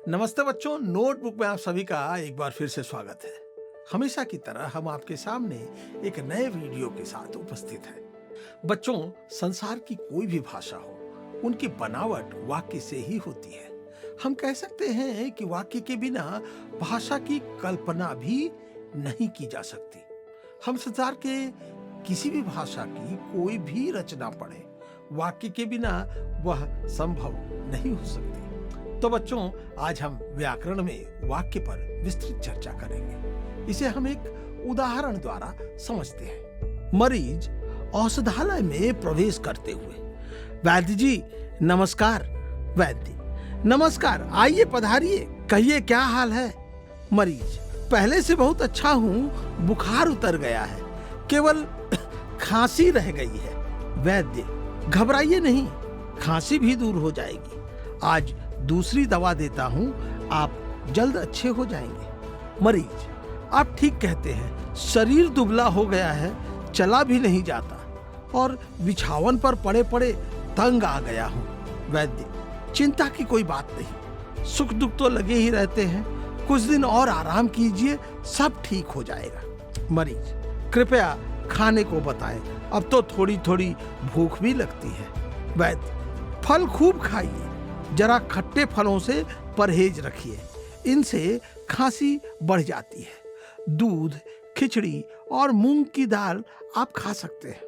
नमस्ते बच्चों, नोटबुक में आप सभी का एक बार फिर से स्वागत है। हमेशा की तरह हम आपके सामने एक नए वीडियो के साथ उपस्थित हैं। बच्चों, संसार की कोई भी भाषा हो, उनकी बनावट वाक्य से ही होती है। हम कह सकते हैं कि वाक्य के बिना भाषा की कल्पना भी नहीं की जा सकती। हम संसार के किसी भी भाषा की कोई भी रचना पढ़ें, वाक्य के बिना वह संभव नहीं हो सकती। तो बच्चों, आज हम व्याकरण में वाक्य पर विस्तृत चर्चा करेंगे। इसे हम एक उदाहरण द्वारा समझते हैं। मरीज औषधालय में प्रवेश करते हुए, वैद्य जी नमस्कार। वैद्य नमस्कार, आइए पधारिए, कहिए क्या हाल है। मरीज पहले से बहुत अच्छा हूँ, बुखार उतर गया है, केवल खांसी रह गई है। वैद्य घबराइए नहीं, खांसी भी दूर हो जाएगी। आज दूसरी दवा देता हूं, आप जल्द अच्छे हो जाएंगे। मरीज आप ठीक कहते हैं, शरीर दुबला हो गया है, चला भी नहीं जाता और बिछावन पर पड़े पड़े तंग आ गया हूं। वैद्य चिंता की कोई बात नहीं, सुख दुख तो लगे ही रहते हैं, कुछ दिन और आराम कीजिए, सब ठीक हो जाएगा। मरीज कृपया खाने को बताएं, अब तो थोड़ी थोड़ी भूख भी लगती है। वैद्य फल खूब खाइए, जरा खट्टे फलों से परहेज रखिए, इनसे खांसी बढ़ जाती है। दूध, खिचड़ी और मूंग की दाल आप खा सकते हैं।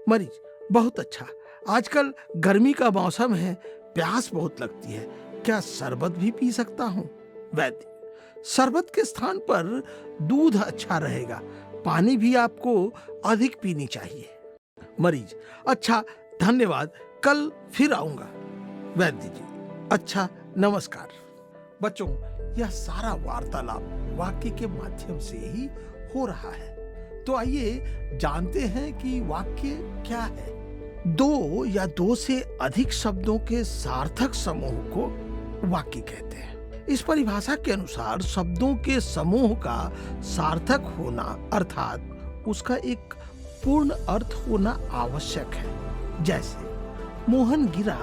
मरीज बहुत अच्छा, आजकल गर्मी का मौसम है, प्यास बहुत लगती है, क्या शरबत भी पी सकता हूँ? वैद्य शरबत के स्थान पर दूध अच्छा रहेगा, पानी भी आपको अधिक पीनी चाहिए। मरीज अच्छा धन्यवाद, कल फिर आऊंगा। वैद्य जी अच्छा नमस्कार। बच्चों, यह सारा वार्तालाप वाक्य के माध्यम से ही हो रहा है। तो आइए जानते हैं कि वाक्य क्या है। दो या दो से अधिक शब्दों के सार्थक समूह को वाक्य कहते हैं। इस परिभाषा के अनुसार शब्दों के समूह का सार्थक होना अर्थात उसका एक पूर्ण अर्थ होना आवश्यक है। जैसे मोहन गिरा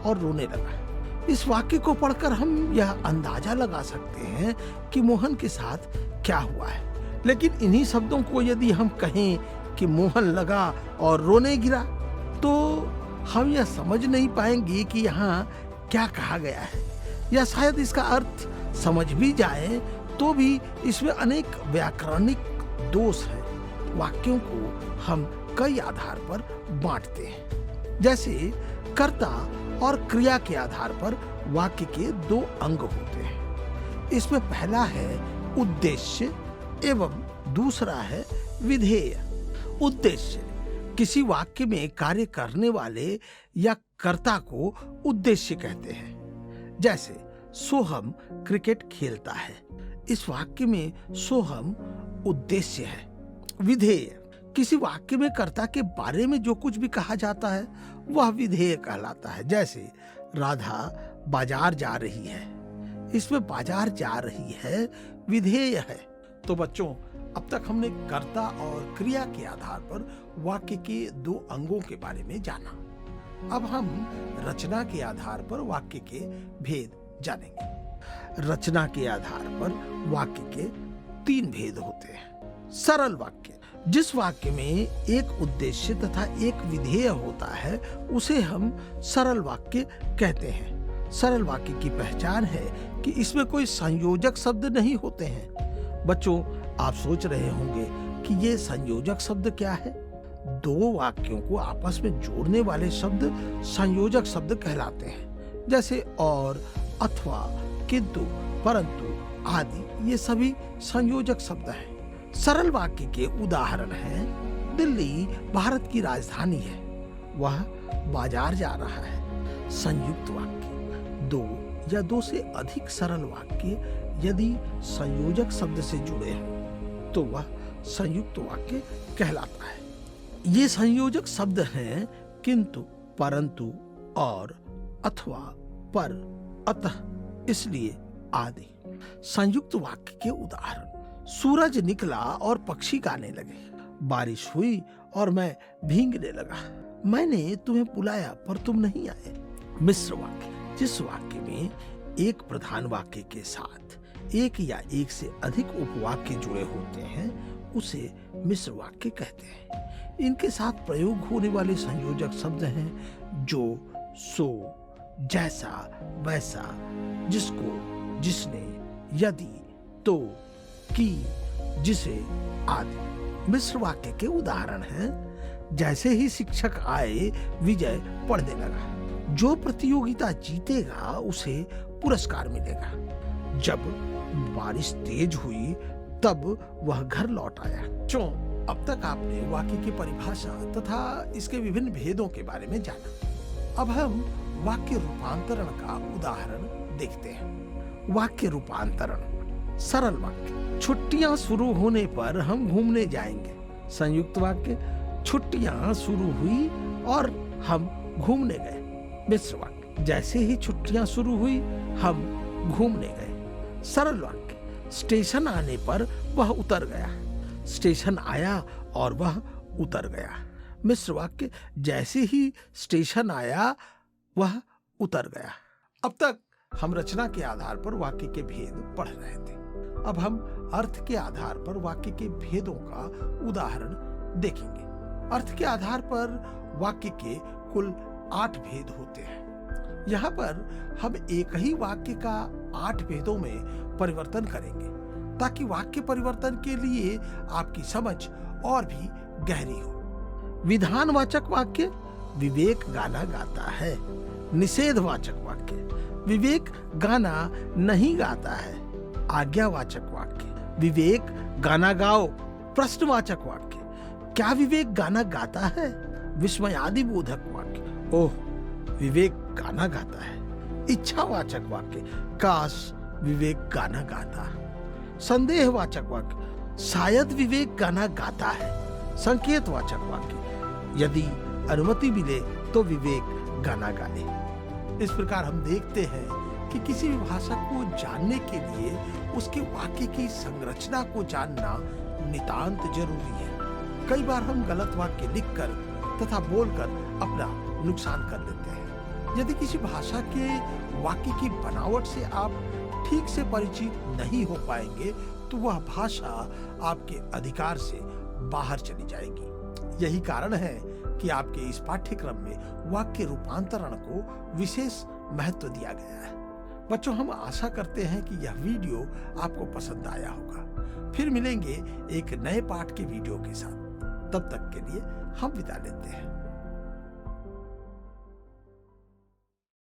और रोने लगा। इस वाक्य को पढ़कर हम यह अंदाजा लगा सकते हैं कि मोहन के साथ क्या हुआ है। लेकिन इन्हीं शब्दों को यदि हम कहें कि मोहन लगा और रोने गिरा, तो हम यह समझ नहीं पाएंगे कि यहाँ क्या कहा गया है, या शायद इसका अर्थ समझ भी जाए तो भी इसमें अनेक व्याकरणिक दोष हैं। वाक्यों को हम कई आधार पर बांटते हैं। जैसे कर्ता और क्रिया के आधार पर वाक्य के दो अंग होते हैं। इसमें पहला है उद्देश्य एवं दूसरा है विधेय। उद्देश्य किसी वाक्य में कार्य करने वाले या कर्ता को उद्देश्य कहते हैं। जैसे सोहम क्रिकेट खेलता है, इस वाक्य में सोहम उद्देश्य है। विधेय किसी वाक्य में कर्ता के बारे में जो कुछ भी कहा जाता है वह विधेय कहलाता है। जैसे राधा बाजार जा रही है, इसमें बाजार जा रही है विधेय है। तो बच्चों, अब तक हमने कर्ता और क्रिया के आधार पर वाक्य के दो अंगों के बारे में जाना। अब हम रचना के आधार पर वाक्य के भेद जानेंगे। रचना के आधार पर वाक्य के तीन भेद होते हैं। सरल वाक्य, जिस वाक्य में एक उद्देश्य तथा एक विधेय होता है उसे हम सरल वाक्य कहते हैं। सरल वाक्य की पहचान है कि इसमें कोई संयोजक शब्द नहीं होते हैं। बच्चों, आप सोच रहे होंगे कि ये संयोजक शब्द क्या है? दो वाक्यों को आपस में जोड़ने वाले शब्द संयोजक शब्द कहलाते हैं। जैसे और, अथवा, किंतु, परंतु आदि, ये सभी संयोजक शब्द हैं। सरल वाक्य के उदाहरण हैं, दिल्ली भारत की राजधानी है, वह बाजार जा रहा है। संयुक्त वाक्य, दो या दो से अधिक सरल वाक्य यदि संयोजक शब्द से जुड़े हों तो वह संयुक्त वाक्य कहलाता है। ये संयोजक शब्द हैं किंतु, परंतु, और, अथवा, पर, अतः, इसलिए आदि। संयुक्त वाक्य के उदाहरण, सूरज निकला और पक्षी गाने लगे, बारिश हुई और मैं भीगने लगा, मैंने तुम्हें बुलाया पर तुम नहीं आए। मिश्र वाक्य, जिस वाक्य में एक प्रधान वाक्य के साथ एक या एक से अधिक उपवाक्य जुड़े होते हैं उसे मिश्र वाक्य कहते हैं। इनके साथ प्रयोग होने वाले संयोजक शब्द हैं जो, सो, जैसा, वैसा, जिसको, जिसने, यदि, तो, की, जिसे आदि। मिश्र वाक्य के उदाहरण हैं, जैसे ही शिक्षक आए विजय पढ़ने लगा। जो प्रतियोगिता जीतेगा उसे पुरस्कार मिलेगा। जब बारिश तेज हुई तब वह घर लौट आया। अब तक आपने वाक्य की परिभाषा तथा इसके विभिन्न भेदों के बारे में जाना। अब हम वाक्य रूपांतरण का उदाहरण देखते हैं। वाक्य रूपांतरण। सरल वाक्य, छुट्टियां शुरू होने पर हम घूमने जाएंगे। संयुक्त वाक्य, छुट्टियां शुरू हुई और हम घूमने गए। मिश्र वाक्य, जैसे ही छुट्टियां शुरू हुई हम घूमने गए। सरल वाक्य, स्टेशन आने पर वह उतर गया। स्टेशन आया और वह उतर गया। मिश्र वाक्य, जैसे ही स्टेशन आया वह उतर गया। अब तक हम रचना के आधार पर वाक्य के भेद पढ़ रहे थे। अब हम अर्थ के आधार पर वाक्य के भेदों का उदाहरण देखेंगे। अर्थ के आधार पर वाक्य के कुल 8 भेद होते हैं। यहाँ पर हम एक ही वाक्य का 8 भेदों में परिवर्तन करेंगे ताकि वाक्य परिवर्तन के लिए आपकी समझ और भी गहरी हो। विधानवाचक वाक्य, विवेक गाना गाता है। निषेधवाचक वाक्य, विवेक गाना नहीं गाता है। आज्ञावाचक वाक्य, विवेक गाना गाओ। प्रश्नवाचक वाक्य, क्या विवेक गाना गाता है। विस्मयादिबोधक वाक्य, ओह विवेक गाना गाता है। इच्छावाचक वाक्य, काश विवेक गाना गाता। संदेहवाचक वाक्य, शायद विवेक गाना गाता है। संकेतवाचक वाक्य, यदि अनुमति मिले तो विवेक गाना गाए। इस प्रकार हम देखते हैं कि किसी भी भाषा को जानने के लिए उसके वाक्य की संरचना को जानना नितांत जरूरी है। कई बार हम गलत वाक्य लिखकर तथा बोलकर अपना नुकसान कर लेते हैं। यदि किसी भाषा के वाक्य की बनावट से आप ठीक से परिचित नहीं हो पाएंगे तो वह भाषा आपके अधिकार से बाहर चली जाएगी। यही कारण है कि आपके इस पाठ्यक्रम में वाक्य रूपांतरण को विशेष महत्व दिया गया है। बच्चों, हम आशा करते हैं कि यह वीडियो आपको पसंद आया होगा। फिर मिलेंगे एक नए पाठ के वीडियो के साथ। तब तक के लिए हम विदा लेते हैं।